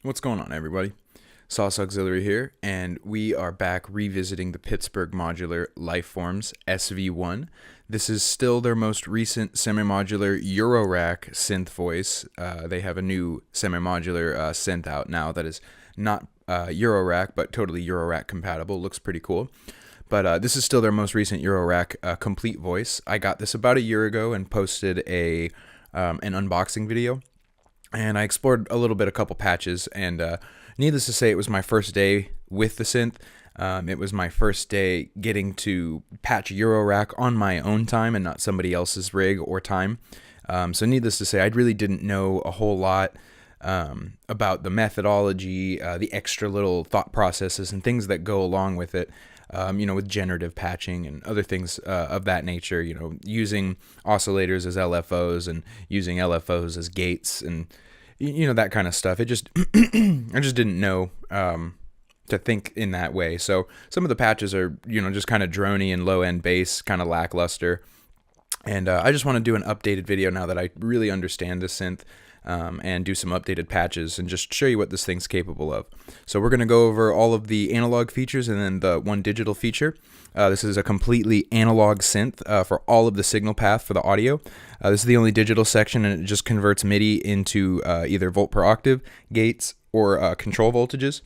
What's going on, everybody? Sauce Auxiliary here, and we are back revisiting the Pittsburgh Modular Lifeforms SV-1. This is still their most recent semi-modular eurorack synth voice. They have a new semi-modular synth out now that is not eurorack, but totally eurorack compatible. Looks pretty cool. But this is still their most recent eurorack complete voice. I got this about a year ago and posted an unboxing video. And I explored a little bit, a couple patches, and needless to say, it was my first day with the synth. It was my first day getting to patch Eurorack on my own time and not somebody else's rig or time. So needless to say, I really didn't know a whole lot about the methodology, the extra little thought processes and things that go along with it. With generative patching and other things of that nature, using oscillators as LFOs and using LFOs as gates and, that kind of stuff. It just, I just didn't know to think in that way. So some of the patches are, just kind of drony and low end bass, kind of lackluster. And I just want to do an updated video now that I really understand the synth. And do some updated patches and just show you what this thing's capable of. So we're going to go over all of the analog features and then the one digital feature. This is a completely analog synth for all of the signal path for the audio. This is the only digital section, and it just converts MIDI into either volt per octave, gates, or control voltages.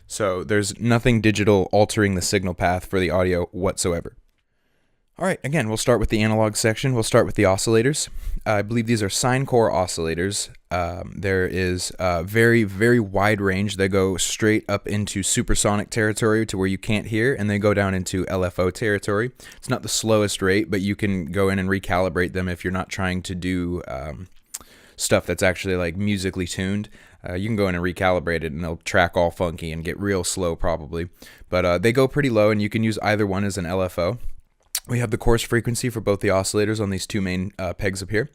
So there's nothing digital altering the signal path for the audio whatsoever. All right, again, we'll start with the analog section. We'll start with the oscillators. I believe these are sine core oscillators. There is a very, very wide range. They go straight up into supersonic territory to where you can't hear, and they go down into LFO territory. It's not the slowest rate, but you can go in and recalibrate them if you're not trying to do stuff that's actually like musically tuned. You can go in and recalibrate it, and they'll track all funky and get real slow probably. But they go pretty low, and you can use either one as an LFO. We have the coarse frequency for both the oscillators on these two main pegs up here.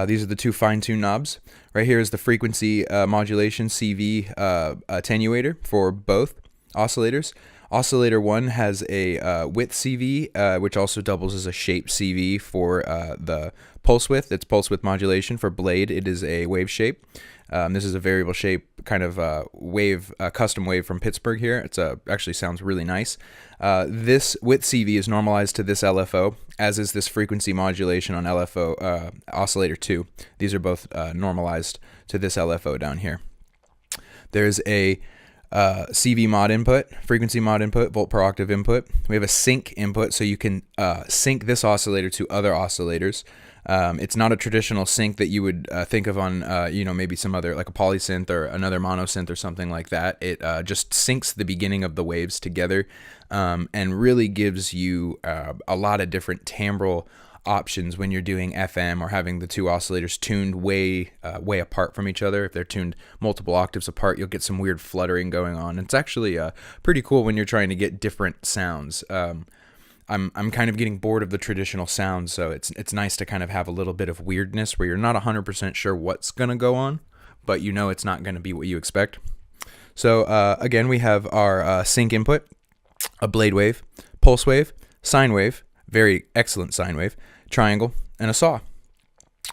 These are the two fine-tune knobs. Right here is the frequency modulation CV attenuator for both oscillators. Oscillator 1 has a width CV, which also doubles as a shape CV for the pulse width. It's pulse width modulation. For blade, it is a wave shape. This is a variable shape kind of wave, custom wave from Pittsburgh here. It's actually sounds really nice. This width CV is normalized to this LFO, as is this frequency modulation on LFO oscillator 2. These are both normalized to this LFO down here. There's a CV mod input, frequency mod input, volt per octave input. We have a sync input, so you can sync this oscillator to other oscillators. It's not a traditional sync that you would think of on, maybe some other, like a polysynth or another monosynth or something like that. It just syncs the beginning of the waves together and really gives you a lot of different timbral options when you're doing FM or having the two oscillators tuned way apart from each other. If they're tuned multiple octaves apart, you'll get some weird fluttering going on. It's actually pretty cool when you're trying to get different sounds. I'm kind of getting bored of the traditional sounds, so it's nice to kind of have a little bit of weirdness where you're not 100% sure what's going to go on, but it's not going to be what you expect. So again, we have our sync input, a blade wave, pulse wave, sine wave, very excellent sine wave, triangle, and a saw.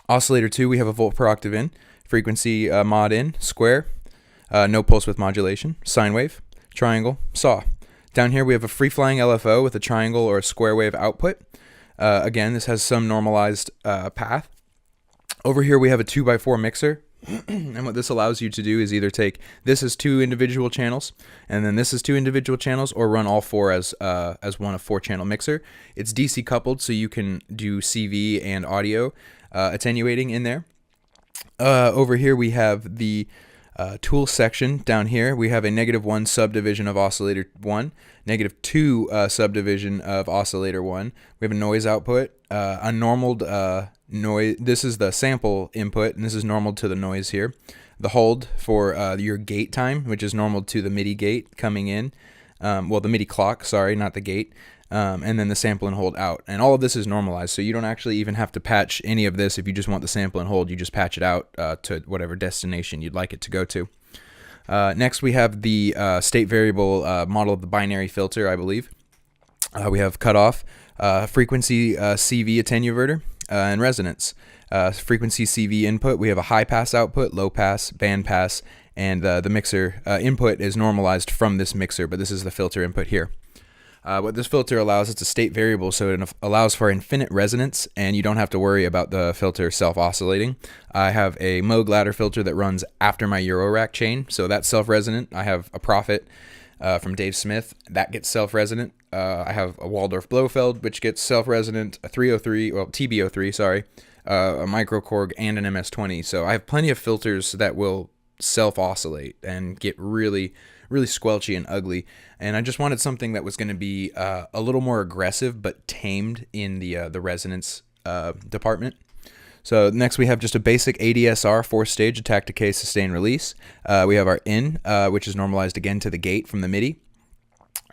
Oscillator 2, we have a volt per octave in, frequency mod in, square, no pulse width modulation, sine wave, triangle, saw. Down here we have a free-flying LFO with a triangle or a square wave output. Again, this has some normalized path. Over here we have a 2x4 mixer, and what this allows you to do is either take this as two individual channels, and then this is two individual channels, or run all four as one of 4-channel mixer. It's DC coupled, so you can do CV and audio attenuating in there. Over here we have the tool section. Down here we have a -1 subdivision of oscillator 1, -2 subdivision of oscillator 1. We have a noise output, a normaled noise. This is the sample input, and this is normaled to the noise here. The hold for your gate time, which is normaled to the MIDI gate coming in. The MIDI clock, sorry, not the gate. And then the sample and hold out. And all of this is normalized, so you don't actually even have to patch any of this. If you just want the sample and hold, you just patch it out to whatever destination you'd like it to go to. Next, we have the state variable model of the binary filter, I believe. We have cutoff, frequency CV attenuator, and resonance. frequency CV input. We have a high pass output, low pass, band pass, and the mixer input is normalized from this mixer, but this is the filter input here. What this filter allows, it's a state variable, so it allows for infinite resonance, and you don't have to worry about the filter self-oscillating. I have a Moog ladder filter that runs after my eurorack chain, so that's self-resonant. I have a Prophet from Dave Smith, that gets self-resonant. I have a Waldorf Blofeld, which gets self-resonant, a 303, well, TB03, sorry, a Microkorg, and an MS-20. So I have plenty of filters that will self-oscillate and get really squelchy and ugly, and I just wanted something that was going to be a little more aggressive but tamed in the resonance department. So next we have just a basic ADSR 4-stage attack, decay, sustain, release. We have our in, which is normalized again to the gate from the MIDI.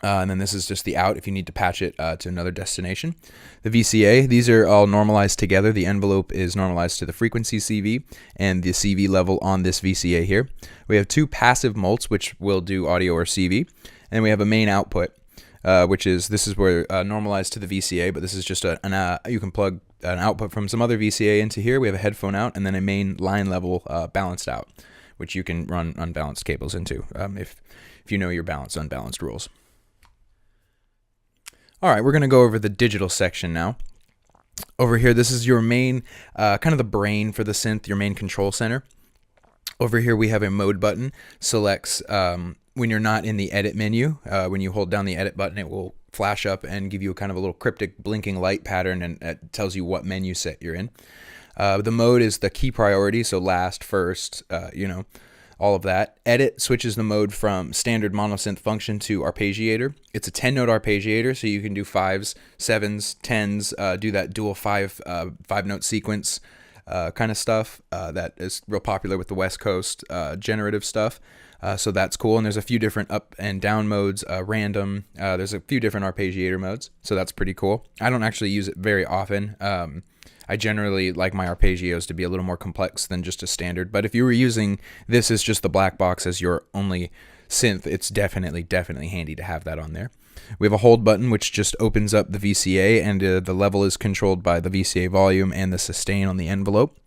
And then this is just the out if you need to patch it to another destination. The VCA, these are all normalized together. The envelope is normalized to the frequency CV and the CV level on this VCA here. We have 2 passive mults, which will do audio or CV. And we have a main output, this is where normalized to the VCA, but this is just you can plug an output from some other VCA into here. We have a headphone out and then a main line level balanced out, which you can run unbalanced cables into if you know your balanced, unbalanced rules. All right, we're going to go over the digital section now. Over here, this is your main, kind of the brain for the synth, your main control center. Over here, we have a mode button, selects when you're not in the edit menu. When you hold down the edit button, it will flash up and give you kind of a little cryptic blinking light pattern, and it tells you what menu set you're in. The mode is the key priority, so last, first, all of that. Edit switches the mode from standard monosynth function to arpeggiator. It's a 10-note arpeggiator, so you can do 5s, 7s, 10s, do that dual 5-note sequence kind of stuff that is real popular with the West Coast generative stuff. So that's cool. And there's a few different up and down modes, random. There's a few different arpeggiator modes, so that's pretty cool. I don't actually use it very often. I generally like my arpeggios to be a little more complex than just a standard, but if you were using this as just the black box as your only synth, it's definitely handy to have that on there. We have a hold button, which just opens up the VCA, and the level is controlled by the VCA volume and the sustain on the envelope.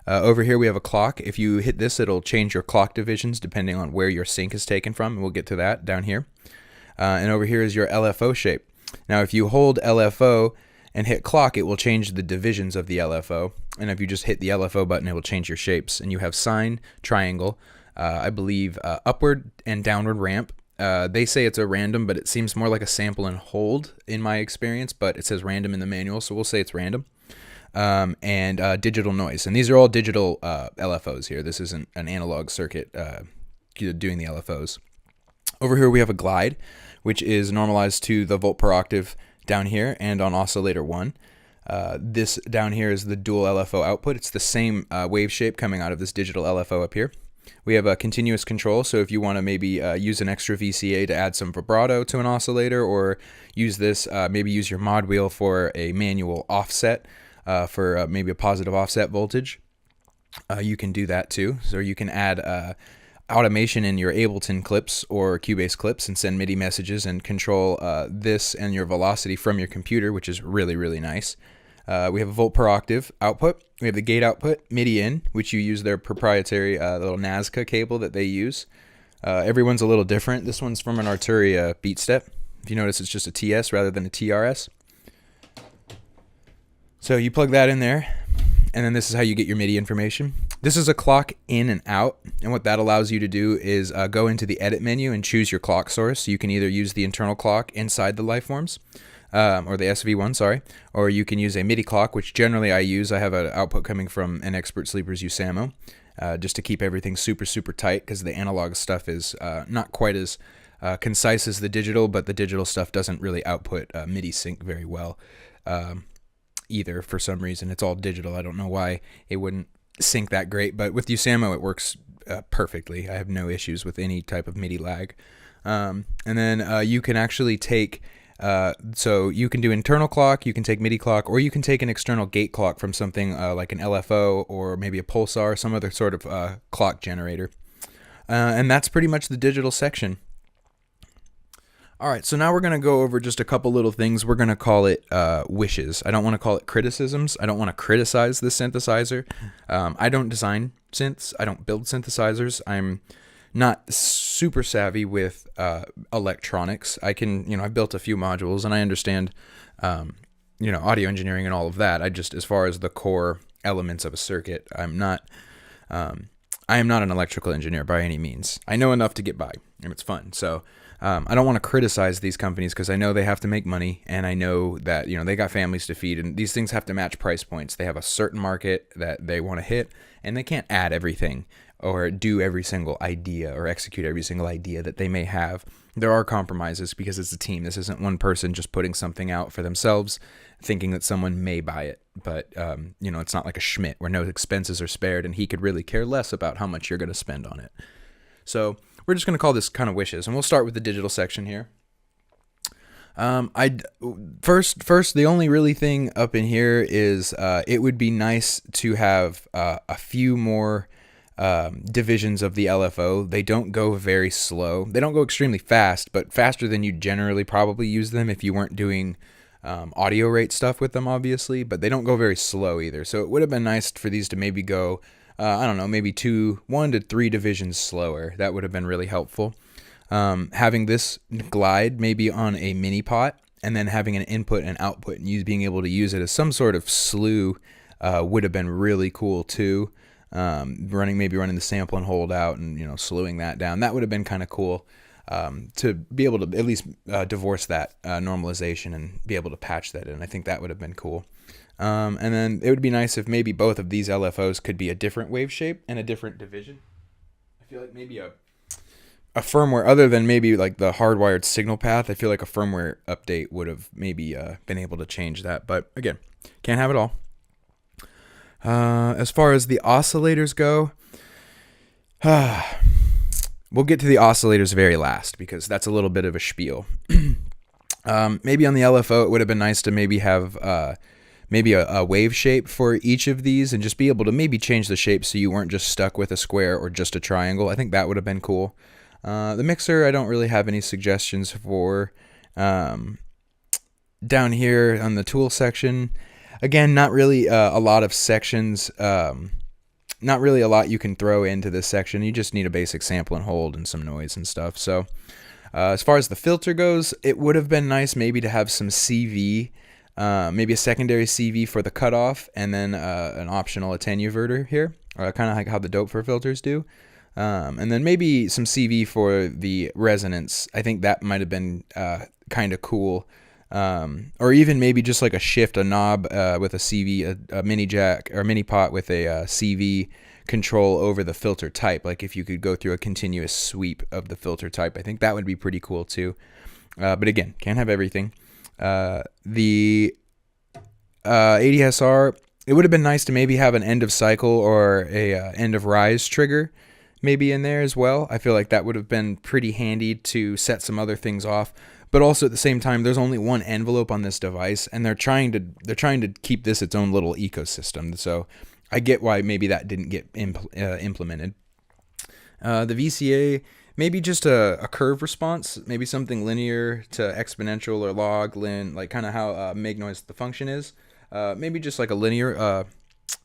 Over here we have a clock. If you hit this, it'll change your clock divisions depending on where your sync is taken from, and we'll get to that down here. And over here is your LFO shape. Now if you hold LFO and hit clock, it will change the divisions of the LFO, and if you just hit the LFO button, it will change your shapes. And you have sine, triangle, I believe upward and downward ramp. They say it's a random, but it seems more like a sample and hold in my experience, but it says random in the manual, so we'll say it's random. And digital noise, and these are all digital LFOs here. This isn't an analog circuit doing the LFOs. Over here we have a glide, which is normalized to the volt per octave down here and on oscillator 1. This down here is the dual LFO output. It's the same wave shape coming out of this digital LFO up here. We have a continuous control, so if you want to maybe use an extra VCA to add some vibrato to an oscillator, or use this, maybe use your mod wheel for a manual offset for maybe a positive offset voltage, you can do that too. So you can add automation in your Ableton clips or Cubase clips and send MIDI messages and control this and your velocity from your computer, which is really nice. We have a volt per octave output. We have the gate output, MIDI in, which you use their proprietary little Nazca cable that they use. Everyone's a little different. This one's from an Arturia beat step. If you notice, it's just a TS rather than a TRS. So you plug that in there, and then this is how you get your MIDI information. This is a clock in and out, and what that allows you to do is go into the edit menu and choose your clock source. You can either use the internal clock inside the Lifeforms, or the SV-1, sorry, or you can use a MIDI clock, which generally I use. I have an output coming from an Expert Sleeper's Usamo, just to keep everything super tight, because the analog stuff is not quite as concise as the digital, but the digital stuff doesn't really output MIDI sync very well either. For some reason, it's all digital. I don't know why it wouldn't sync that great, but with Usamo it works perfectly. I have no issues with any type of MIDI lag. And then you can actually take so you can do internal clock, you can take MIDI clock, or you can take an external gate clock from something like an LFO or maybe a pulsar, some other sort of clock generator. And that's pretty much the digital section. All right, so now we're going to go over just a couple little things. We're going to call it wishes. I don't want to call it criticisms. I don't want to criticize the synthesizer. I don't design synths. I don't build synthesizers. I'm not super savvy with electronics. I've built a few modules and I understand, audio engineering and all of that. As far as the core elements of a circuit, I am not an electrical engineer by any means. I know enough to get by, and it's fun. So I don't want to criticize these companies because I know they have to make money, and I know that they got families to feed, and these things have to match price points. They have a certain market that they want to hit, and they can't add everything or do every single idea or execute every single idea that they may have. There are compromises because it's a team. This isn't one person just putting something out for themselves, thinking that someone may buy it. But, it's not like a Schmidt where no expenses are spared and he could really care less about how much you're going to spend on it. So we're just going to call this kind of wishes, and we'll start with the digital section here. First, the only really thing up in here is it would be nice to have a few more divisions of the LFO. They don't go very slow. They don't go extremely fast, but faster than you generally probably use them if you weren't doing audio rate stuff with them, obviously, but they don't go very slow either. So it would have been nice for these to maybe go, maybe 1 to 3 divisions slower. That would have been really helpful. Having this glide maybe on a mini pot and then having an input and output and being able to use it as some sort of slew would have been really cool too. Running the sample and hold out and, slowing that down. That would have been kind of cool to be able to at least divorce that normalization and be able to patch that in. I think that would have been cool. And then it would be nice if maybe both of these LFOs could be a different wave shape and a different division. I feel like maybe a firmware, other than maybe like the hardwired signal path, I feel like a firmware update would have maybe been able to change that. But again, can't have it all. As far as the oscillators go, we'll get to the oscillators very last because that's a little bit of a spiel. Maybe on the LFO, it would have been nice to maybe have maybe a wave shape for each of these and just be able to maybe change the shape so you weren't just stuck with a square or just a triangle. I think that would have been cool. The mixer, I don't really have any suggestions for. Down here on the tool section, again, not really a lot of sections, not really a lot you can throw into this section. You just need a basic sample and hold and some noise and stuff. So as far as the filter goes, it would have been nice maybe to have some CV, maybe a secondary CV for the cutoff, and then an optional attenuator here, kind of like how the dope for filters do. And then maybe some CV for the resonance. I think that might have been kind of cool. Or even maybe just like a knob with a CV, a mini jack or mini pot with a CV control over the filter type. Like if you could go through a continuous sweep of the filter type, I think that would be pretty cool too. But again, can't have everything. The ADSR, it would have been nice to maybe have an end of cycle or a end of rise trigger maybe in there as well. I feel like that would have been pretty handy to set some other things off. But also at the same time, there's only one envelope on this device, and they're trying to keep this its own little ecosystem. So I get why maybe that didn't get implemented. The VCA, maybe just a curve response, maybe something linear to exponential or log, like kind of how make noise the function is. Maybe just like a linear,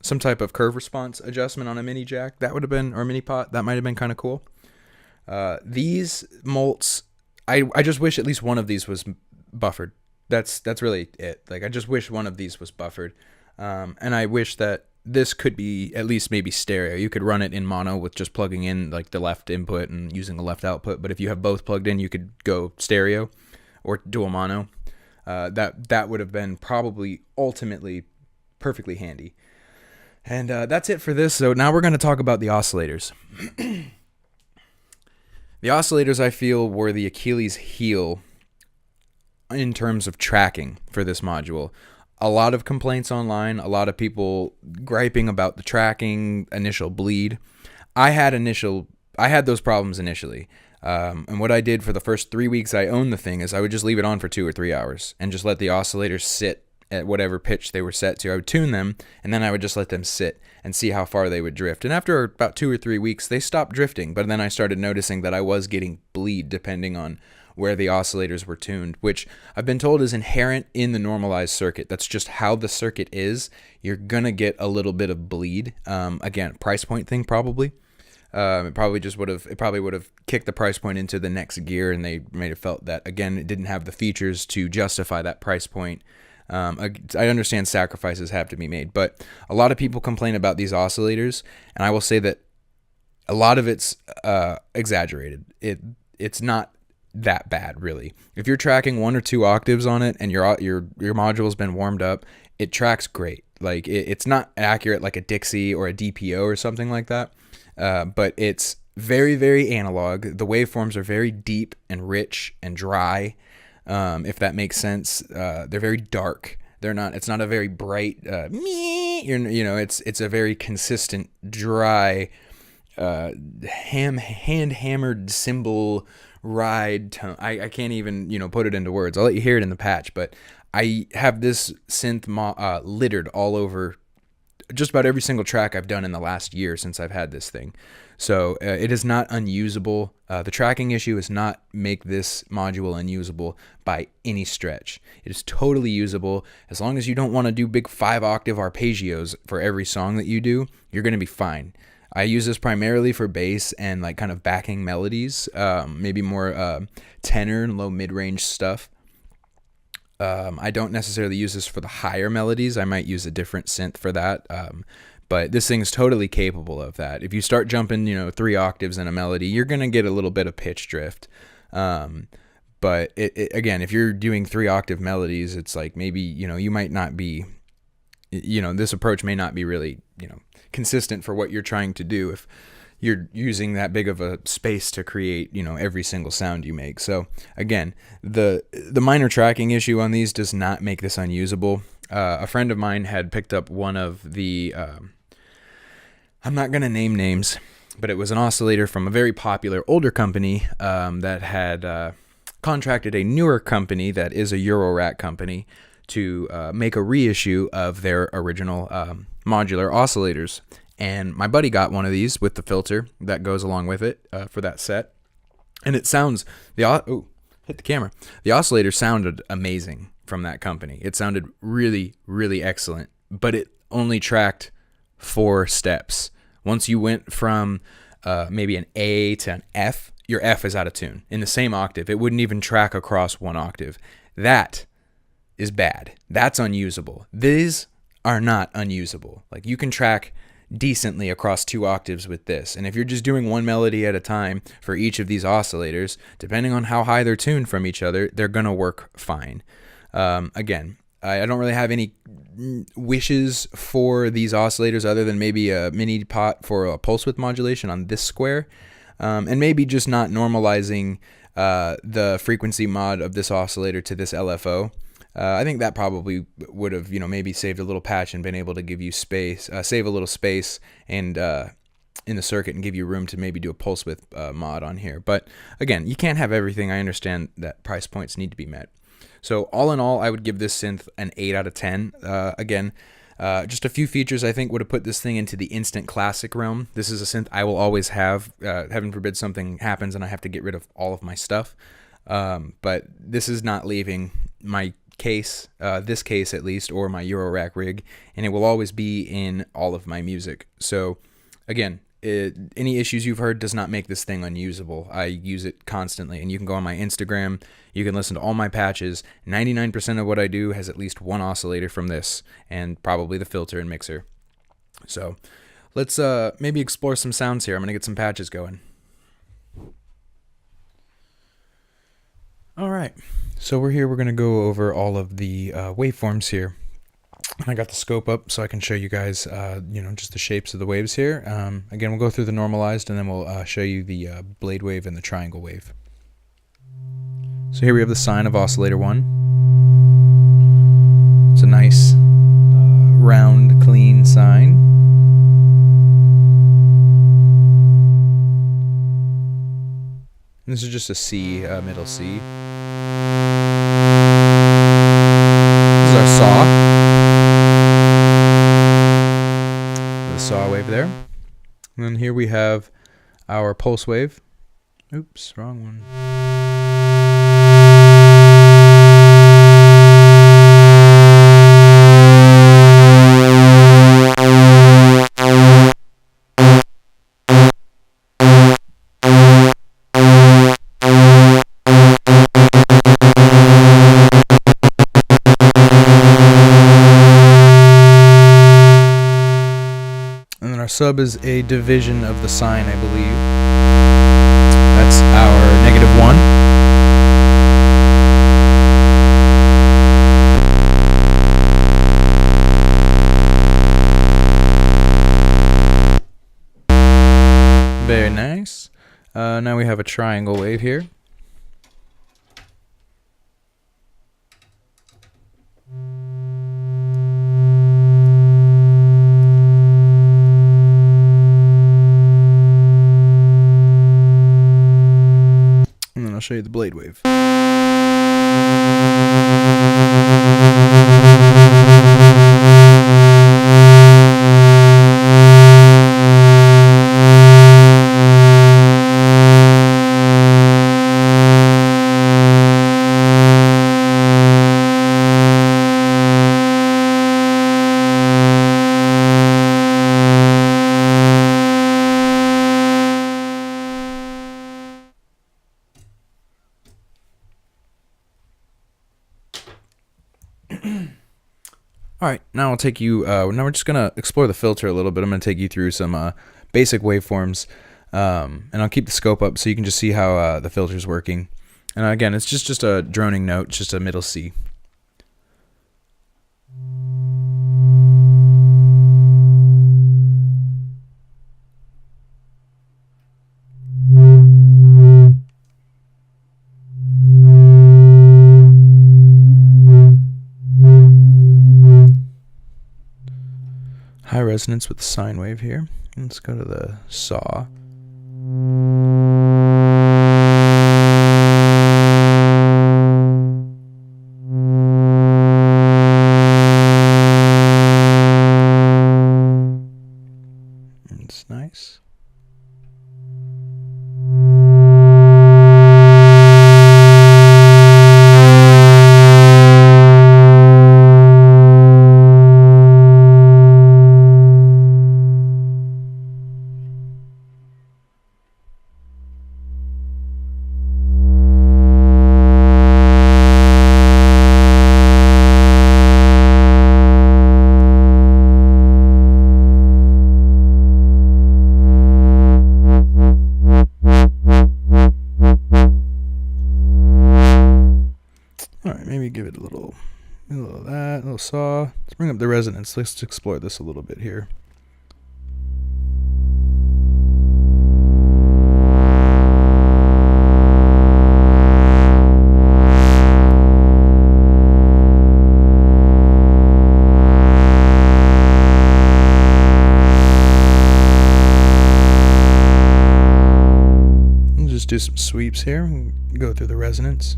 some type of curve response adjustment on a mini jack. That would have been, or a mini pot. That might have been kind of cool. These mults, I just wish at least one of these was buffered. That's really it. Like I just wish one of these was buffered. And I wish that this could be at least maybe stereo. You could run it in mono with just plugging in like the left input and using the left output. But if you have both plugged in, you could go stereo or dual mono. That would have been probably ultimately perfectly handy. And that's it for this. So now we're going to talk about the oscillators. The oscillators, I feel, were the Achilles heel in terms of tracking for this module. A lot of complaints online, a lot of people griping about the tracking, initial bleed. I had those problems initially. And what I did for the first 3 weeks I owned the thing is I would just leave it on for 2 or 3 hours and just let the oscillators sit at whatever pitch they were set to. I would tune them, and then I would just let them sit and see how far they would drift. And after about 2 or 3 weeks, they stopped drifting, but then I started noticing that I was getting bleed depending on where the oscillators were tuned, which I've been told is inherent in the normalized circuit. That's just how the circuit is. You're gonna get a little bit of bleed. Again, price point thing probably. It probably would have kicked the price point into the next gear, and they may have felt that, again, it didn't have the features to justify that price point. I understand sacrifices have to be made, but a lot of people complain about these oscillators, and I will say that a lot of it's exaggerated. It's not that bad, really. If you're tracking 1 or 2 octaves on it and your module's been warmed up, it tracks great. Like it's not accurate like a Dixie or a DPO or something like that. But it's very, very analog. The waveforms are very deep and rich and dry, if that makes sense. They're very dark. It's not a very bright, it's a very consistent, dry, hand-hammered cymbal ride tone. I can't even, put it into words. I'll let you hear it in the patch, but I have this synth littered all over just about every single track I've done in the last year since I've had this thing. So it is not unusable. The tracking issue does not make this module unusable by any stretch. It is totally usable. As long as you don't want to do big 5-octave arpeggios for every song that you do, you're going to be fine. I use this primarily for bass and like kind of backing melodies, maybe more tenor and low mid-range stuff. I don't necessarily use this for the higher melodies. I might use a different synth for that. But this thing is totally capable of that. If you start jumping, 3 octaves in a melody, you're going to get a little bit of pitch drift. But again, if you're doing 3-octave melodies, it's like maybe, you might not be, this approach may not be really, consistent for what you're trying to do if you're using that big of a space to create, every single sound you make. So again, the minor tracking issue on these does not make this unusable. A friend of mine had picked up one of the, I'm not going to name names, but it was an oscillator from a very popular older company that had contracted a newer company that is a eurorack company to make a reissue of their original modular oscillators. And my buddy got one of these with the filter that goes along with it for that set. And it sounds, hit the camera. The oscillator sounded amazing from that company. It sounded really, really excellent, but it only tracked 4 steps. Once you went from maybe an A to an F, your F is out of tune. In the same octave, it wouldn't even track across 1 octave. That is bad. That's unusable. These are not unusable. Like you can track decently across 2 octaves with this, and if you're just doing one melody at a time for each of these oscillators, depending on how high they're tuned from each other, they're gonna work fine. Again, I don't really have any wishes for these oscillators other than maybe a mini pot for a pulse width modulation on this square, and maybe just not normalizing the frequency mod of this oscillator to this LFO. I think that probably would have, maybe saved a little patch and been able to give you space, save a little space and in the circuit and give you room to maybe do a pulse width mod on here. But again, you can't have everything. I understand that price points need to be met. So all in all, I would give this synth an 8 out of 10. Again, just a few features I think would have put this thing into the instant classic realm. This is a synth I will always have. Heaven forbid something happens and I have to get rid of all of my stuff. But this is not leaving my case, this case at least, or my eurorack rig, and it will always be in all of my music. So again, any issues you've heard does not make this thing unusable. I use it constantly, and you can go on my Instagram, you can listen to all my patches. 99% of what I do has at least one oscillator from this, and probably the filter and mixer. So let's maybe explore some sounds here. I'm gonna get some patches going. All right, so we're here. We're going to go over all of the waveforms here. I got the scope up so I can show you guys, just the shapes of the waves here. Again, we'll go through the normalized, and then we'll show you the blade wave and the triangle wave. So here we have the sine of oscillator 1. It's a nice, round, clean sine. And this is just a C, middle C. This is our saw. The saw wave there. And then here we have our pulse wave. Oops, wrong one. sub is a division of the sine, I believe. That's our -1. Very nice. Now we have a triangle wave here. And then I'll show you the blade wave. All right, now I'll take you. Now we're just gonna explore the filter a little bit. I'm gonna take you through some basic waveforms, and I'll keep the scope up so you can just see how the filter's working. And again, it's just a droning note, just a middle C. High resonance with the sine wave here. Let's go to the saw. It's nice. Maybe give it a little of that, a little saw. Let's bring up the resonance. Let's explore this a little bit here. We'll just do some sweeps here and go through the resonance.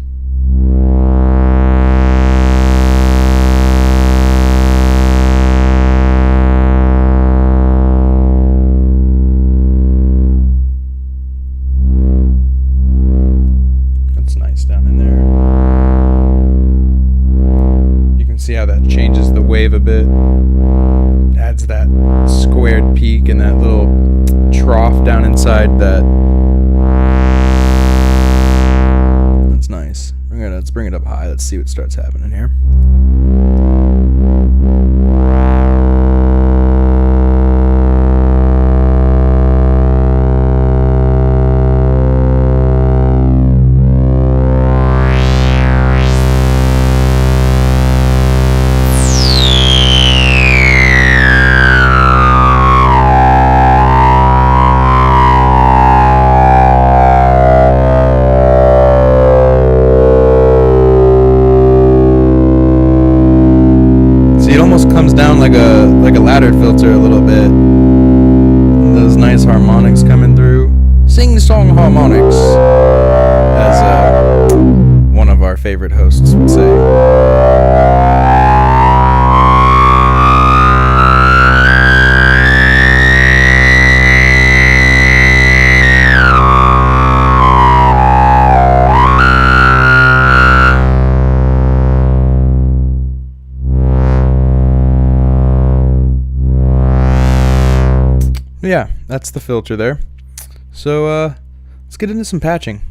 See how that changes the wave a bit, adds that squared peak and that little trough down inside that. That's nice. Let's bring it up high. Let's see what starts happening here. Comes down like a laddered filter a little bit. Those nice harmonics coming through. Sing-song harmonics, as one of our favorite hosts would say. Yeah, that's the filter there. So let's get into some patching.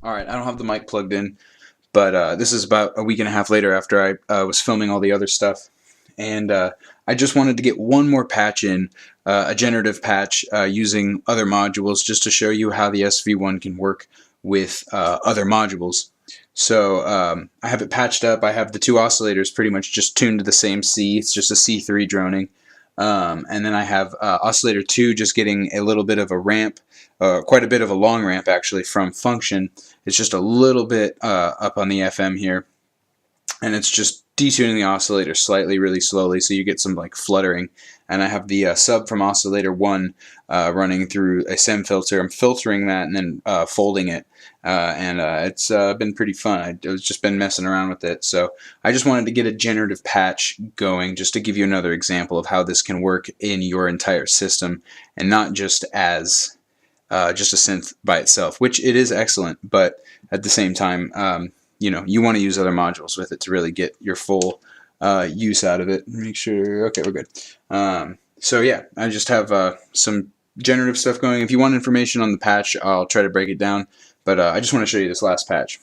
Alright, I don't have the mic plugged in, but this is about a week and a half later after I was filming all the other stuff. And I just wanted to get one more patch in, a generative patch using other modules, just to show you how the SV-1 can work with other modules. So I have it patched up. I have the two oscillators pretty much just tuned to the same C. It's just a C3 droning. And then I have oscillator 2 just getting a little bit of a ramp, quite a bit of a long ramp actually from function. It's just a little bit up on the FM here, and it's just detuning the oscillator slightly, really slowly, so you get some like fluttering. And I have the sub from oscillator 1 running through a sem filter. I'm filtering that and then folding it, and it's been pretty fun. I've just been messing around with it, so I just wanted to get a generative patch going just to give you another example of how this can work in your entire system, and not just as just a synth by itself, which it is excellent, but at the same time, you know, you want to use other modules with it to really get your full use out of it. Make sure, okay, we're good. So yeah, I just have some generative stuff going. If you want information on the patch, I'll try to break it down, but I just want to show you this last patch.